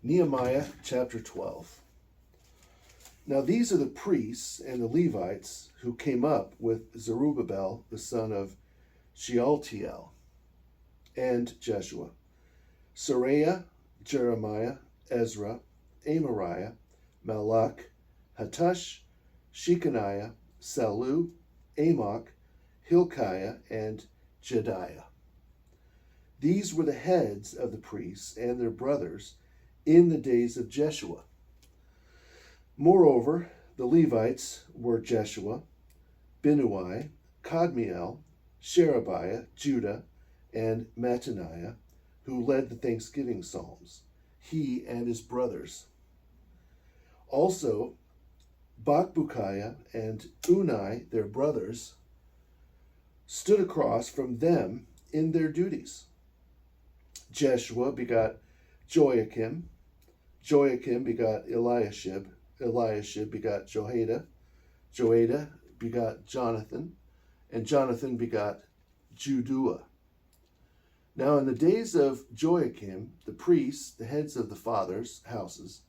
Nehemiah chapter 12. Now these are the priests and the Levites who came up with Zerubbabel, the son of Shealtiel, and Jeshua, Seraiah, Jeremiah, Ezra, Amariah, Malach, Hattush, Shechaniah, Sallu, Amok, Hilkiah, and Jedaiah. These were the heads of the priests and their brothers in the days of Jeshua. Moreover, the Levites were Jeshua, Binnui, Kadmiel, Sherebiah, Judah, and Mattaniah, who led the thanksgiving psalms, he and his brothers. Also, Bakbukiah and Unai, their brothers, stood across from them in their duties. Jeshua begot Joachim, Joachim begot Eliashib, Eliashib begot Joada, Joada begot Jonathan, and Jonathan begot Judua. Now in the days of Joachim, the priests, the heads of the fathers' houses,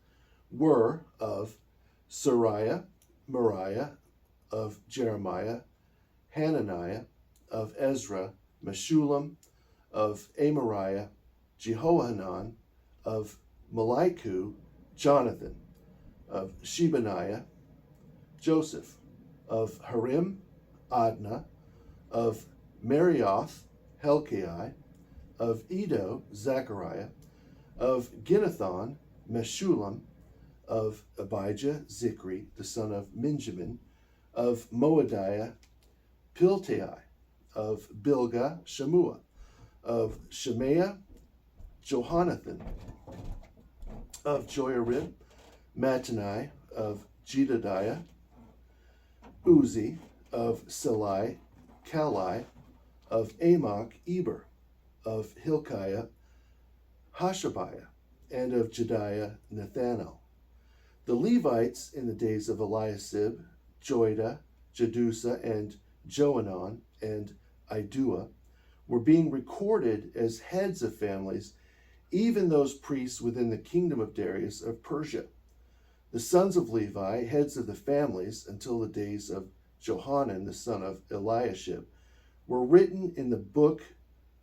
were of Seraiah, Moriah, of Jeremiah, Hananiah, of Ezra, Meshullam, of Amariah, Jehohanan, of Malichu, Jonathan, of Shebaniah, Joseph, of Harim, Adnah, of Marioth, Helkai, of Edo, Zechariah, of Ginnethon, Meshullam, of Abijah, Zikri, the son of Minjamin, of Moadiah, Piltai, of Bilgah, Shemua, of Shemaiah, Johonathan, of Joiarib, Mattanai, of Jedediah, Uzi, of Selai, Kalai, of Amok, Eber, of Hilkiah, Hashabiah, and of Jediah, Nethanel. The Levites in the days of Eliashib, Joiada, Jedusa, and Johanan, and Idua, were being recorded as heads of families, even those priests within the kingdom of Darius of Persia. The sons of Levi, heads of the families until the days of Johanan, the son of Eliashib, were written in the book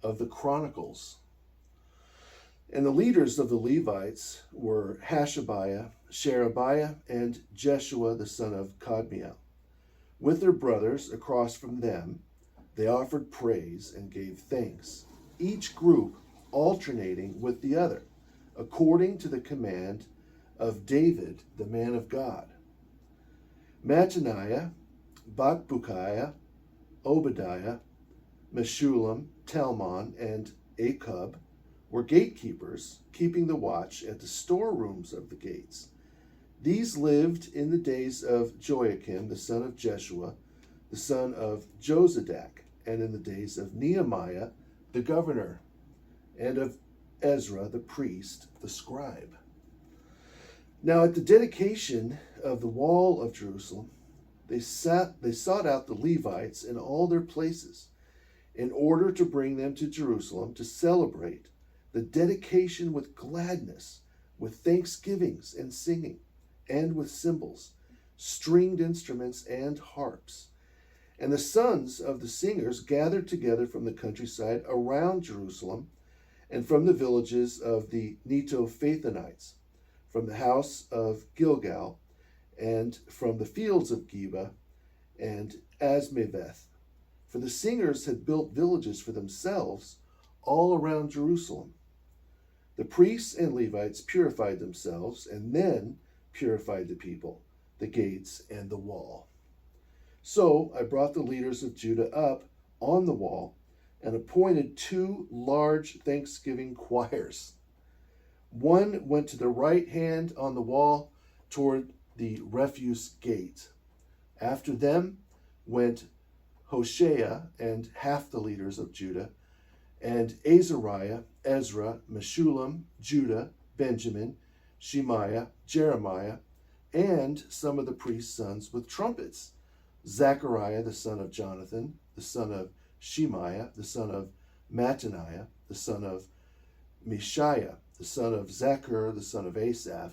of the Chronicles. And the leaders of the Levites were Hashabiah, Sherebiah, and Jeshua, the son of Kadmiel. With their brothers across from them, they offered praise and gave thanks, each group alternating with the other, according to the command of David, the man of God. Mattaniah, Bakbukiah, Obadiah, Meshullam, Talmon, and Akub were gatekeepers, keeping the watch at the storerooms of the gates. These lived in the days of Joachim, the son of Jeshua, the son of Jozadak, and in the days of Nehemiah, the governor, and of Ezra, the priest, the scribe. Now at the dedication of the wall of Jerusalem, they sought out the Levites in all their places in order to bring them to Jerusalem to celebrate the dedication with gladness, with thanksgivings and singing, and with cymbals, stringed instruments, and harps. And the sons of the singers gathered together from the countryside around Jerusalem and from the villages of the Netophathonites, from the house of Gilgal, and from the fields of Geba and Asmaveth. For the singers had built villages for themselves all around Jerusalem. The priests and Levites purified themselves and then purified the people, the gates, and the wall. So I brought the leaders of Judah up on the wall and appointed 2 large thanksgiving choirs. One went to the right hand on the wall toward the refuse gate. After them went Hoshea and half the leaders of Judah, and Azariah, Ezra, Meshullam, Judah, Benjamin, Shemaiah, Jeremiah, and some of the priest's sons with trumpets, Zechariah, the son of Jonathan, the son of Shemaiah, the son of Mattaniah, the son of Mishiah, the son of Zechar, the son of Asaph,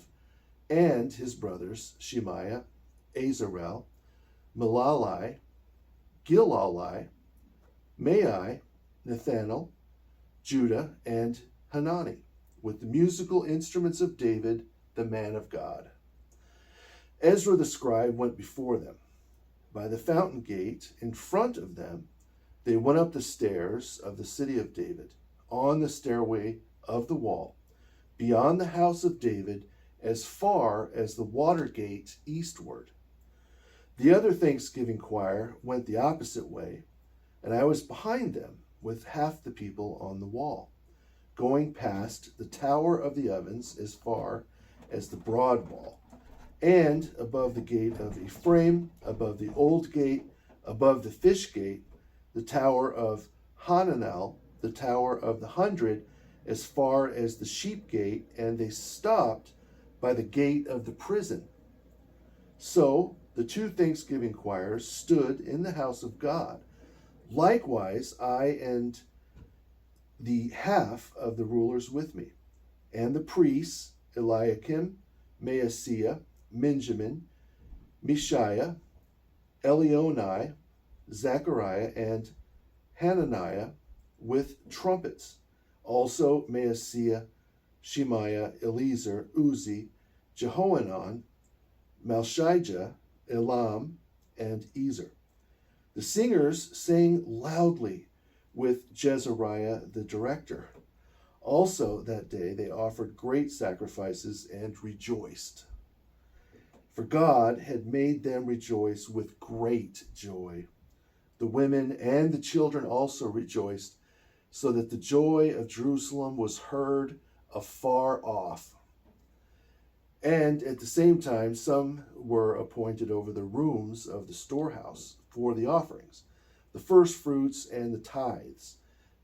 and his brothers Shemaiah, Azarel, Milalai, Gilalai, Mai, Nethanel, Judah, and Hanani, with the musical instruments of David, the man of God. Ezra the scribe went before them. By the fountain gate in front of them, they went up the stairs of the city of David, on the stairway of the wall, beyond the house of David, as far as the water gate eastward. The other thanksgiving choir went the opposite way, and I was behind them with half the people on the wall, going past the tower of the ovens as far as the broad wall, and above the gate of Ephraim, above the old gate, above the fish gate, the tower of Hananel, the tower of the 100, as far as the sheep gate, and they stopped by the gate of the prison. So the two thanksgiving choirs stood in the house of God. Likewise, I and the half of the rulers with me, and the priests, Eliakim, Maaseiah, Benjamin, Mishiah, Elionai, Zechariah, and Hananiah with trumpets. Also Maaseiah, Shemaiah, Eliezer, Uzi, Jehohanan, Malchijah, Elam, and Ezer. The singers sang loudly with Jezariah the director. Also that day they offered great sacrifices and rejoiced. For God had made them rejoice with great joy. The women and the children also rejoiced, so that the joy of Jerusalem was heard afar off. And at the same time, some were appointed over the rooms of the storehouse for the offerings, the first fruits and the tithes,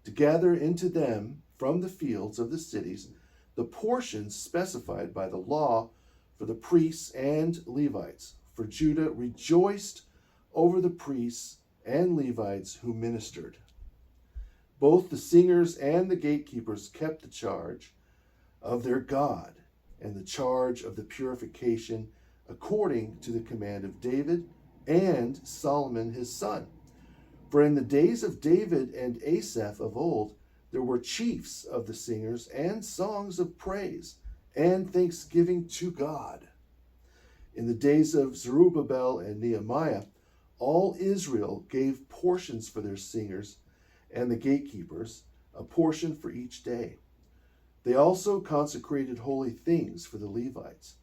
to gather into them from the fields of the cities the portions specified by the law for the priests and Levites. For Judah rejoiced over the priests and Levites who ministered. Both the singers and the gatekeepers kept the charge of their God and the charge of the purification according to the command of David and Solomon his son. For in the days of David and Asaph of old, there were chiefs of the singers and songs of praise and thanksgiving to God. In the days of Zerubbabel and Nehemiah, all Israel gave portions for their singers and the gatekeepers, a portion for each day. They also consecrated holy things for the Levites,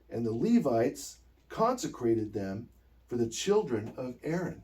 and the Levites consecrated them for the children of Aaron.